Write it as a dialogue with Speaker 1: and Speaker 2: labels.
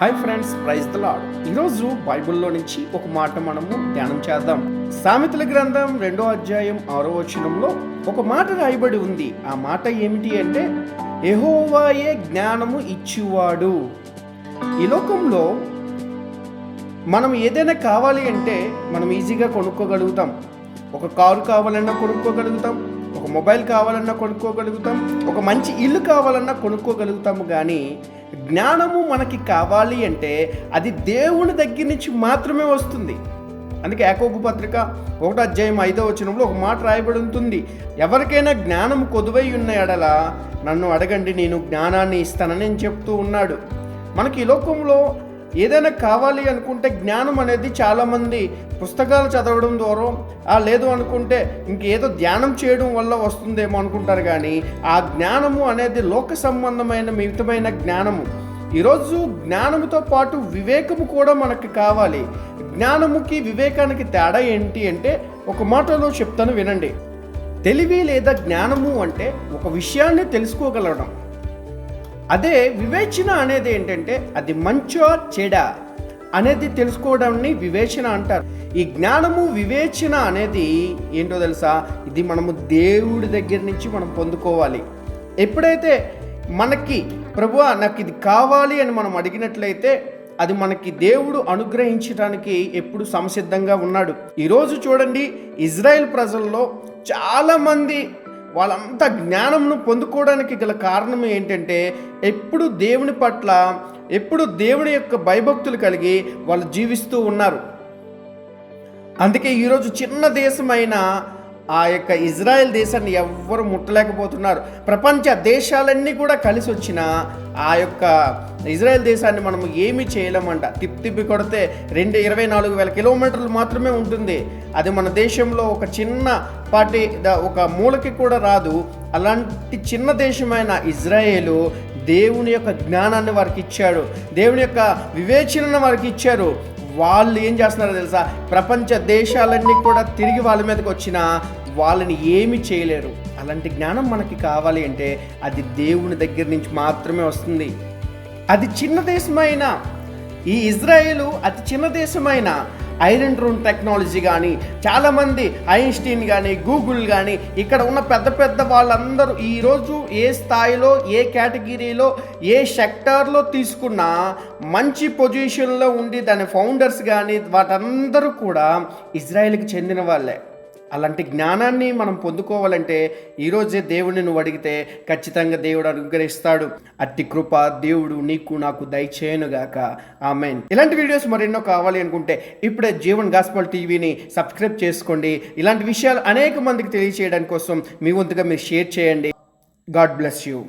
Speaker 1: Hi friends, praise the lord. ఈరోజు బైబిల్లో నుంచి ఒక మాట మనము ధ్యానం చేద్దాం. సామెతల గ్రంథం 2వ అధ్యాయం 6వ వచనంలో ఒక మాట రాయబడి ఉంది. ఆ మాట ఏమిటి అంటే, యెహోవాయే జ్ఞానము ఇచ్చువాడు. ఈ లోకంలో మనం ఏదైనా కావాలి అంటే మనం ఈజీగా కొనుక్కోగలుగుతాం. ఒక కారు కావాలన్నా కొనుక్కోగలుగుతాం, ఒక మొబైల్ కావాలన్నా కొనుక్కోగలుగుతాం, ఒక మంచి ఇల్లు కావాలన్నా కొనుక్కోగలుగుతాము. కానీ జ్ఞానము మనకి కావాలి అంటే అది దేవుని దగ్గర నుంచి మాత్రమే వస్తుంది. అందుకే యాకోబు పత్రిక 1వ అధ్యాయం 5వ వచనంలో ఒక మాట రాయబడి ఉంటుంది, ఎవరికైనా జ్ఞానం కొదువై ఉన్న ఎడల నన్ను అడగండి, నేను జ్ఞానాన్ని ఇస్తానని చెప్తూ ఉన్నాడు. మనకి ఈ లోకంలో ఏదైనా కావాలి అనుకుంటే జ్ఞానం అనేది చాలామంది పుస్తకాలు చదవడం ద్వారా లేదు అనుకుంటే ఇంకేదో ధ్యానం చేయడం వల్ల వస్తుందేమో అనుకుంటారు. కానీ ఆ జ్ఞానము అనేది లోక సంబంధమైన మితమైన జ్ఞానము. ఈరోజు జ్ఞానముతో పాటు వివేకము కూడా మనకు కావాలి. జ్ఞానముకి వివేకానికి తేడా ఏంటి అంటే ఒక మాటలో చెప్తాను వినండి. తెలివి లేదా జ్ఞానము అంటే ఒక విషయాన్ని తెలుసుకోగలగడం. అదే వివేచన అనేది ఏంటంటే అది మంచో చెడా అనేది తెలుసుకోవడాన్ని వివేచన అంటారు. ఈ జ్ఞానము వివేచన అనేది ఏంటో తెలుసా, ఇది మనము దేవుడి దగ్గర నుంచి మనం పొందుకోవాలి. ఎప్పుడైతే మనకి ప్రభువా నాకు ఇది కావాలి అని మనం అడిగినట్లయితే అది మనకి దేవుడు అనుగ్రహించడానికి ఎప్పుడు సంసిద్ధంగా ఉన్నాడు. ఈరోజు చూడండి, ఇజ్రాయెల్ ప్రజల్లో చాలామంది వాళ్ళంతా జ్ఞానంను పొందుకోవడానికి గల కారణం ఏంటంటే ఎప్పుడు దేవుని పట్ల ఎప్పుడు దేవుని యొక్క భయభక్తులు కలిగి వాళ్ళు జీవిస్తూ ఉన్నారు. అందుకే ఈరోజు చిన్న దేశమైన ఆ యొక్క ఇజ్రాయెల్ దేశాన్ని ఎవ్వరు ముట్టలేకపోతున్నారు. ప్రపంచ దేశాలన్నీ కూడా కలిసి వచ్చిన ఆ యొక్క ఇజ్రాయెల్ దేశాన్ని మనం ఏమీ చేయలేమంట. తిప్పి కొడితే 24,000 కిలోమీటర్లు మాత్రమే ఉంటుంది. అది మన దేశంలో ఒక చిన్న పాటి ఒక మూలకి కూడా రాదు. అలాంటి చిన్న దేశమైన ఇజ్రాయేలు దేవుని యొక్క జ్ఞానాన్ని వారికి ఇచ్చాడు, దేవుని యొక్క వివేచనను వారికి ఇచ్చారు. వాళ్ళు ఏం చేస్తున్నారో తెలుసా, ప్రపంచ దేశాలన్నీ కూడా తిరిగి వాళ్ళ మీదకి వచ్చినా వాళ్ళని ఏమి చేయలేరు. అలాంటి జ్ఞానం మనకి కావాలి అంటే అది దేవుని దగ్గర నుంచి మాత్రమే వస్తుంది. అది చిన్న దేశమైన ఈ ఇజ్రాయేలు అతి చిన్న దేశమైన ఐరన్ రూమ్ టెక్నాలజీ కానీ, చాలామంది ఐన్స్టీన్ కానీ, గూగుల్ కానీ, ఇక్కడ ఉన్న పెద్ద పెద్ద వాళ్ళందరూ ఈరోజు ఏ స్థాయిలో, ఏ కేటగిరీలో, ఏ సెక్టార్లో తీసుకున్నా మంచి పొజిషన్లో ఉండి దాని ఫౌండర్స్ కానీ వాటందరూ కూడా ఇజ్రాయెల్కి చెందిన వాళ్ళే. అలాంటి జ్ఞానాన్ని మనం పొందుకోవాలంటే ఈరోజే దేవుడిని నువ్వు అడిగితే ఖచ్చితంగా దేవుడు అనుగ్రహిస్తాడు. అట్టి కృప దేవుడు నీకు నాకు దయచేయనుగాక. ఆమేన్. ఇలాంటి వీడియోస్ మరెన్నో కావాలి అనుకుంటే ఇప్పుడే జీవన్ గాస్పల్ టీవీని సబ్స్క్రైబ్ చేసుకోండి. ఇలాంటి విషయాలు అనేక మందికి తెలియచేయడానికి కోసం మీ వంతుగా మీరు షేర్ చేయండి. God bless you.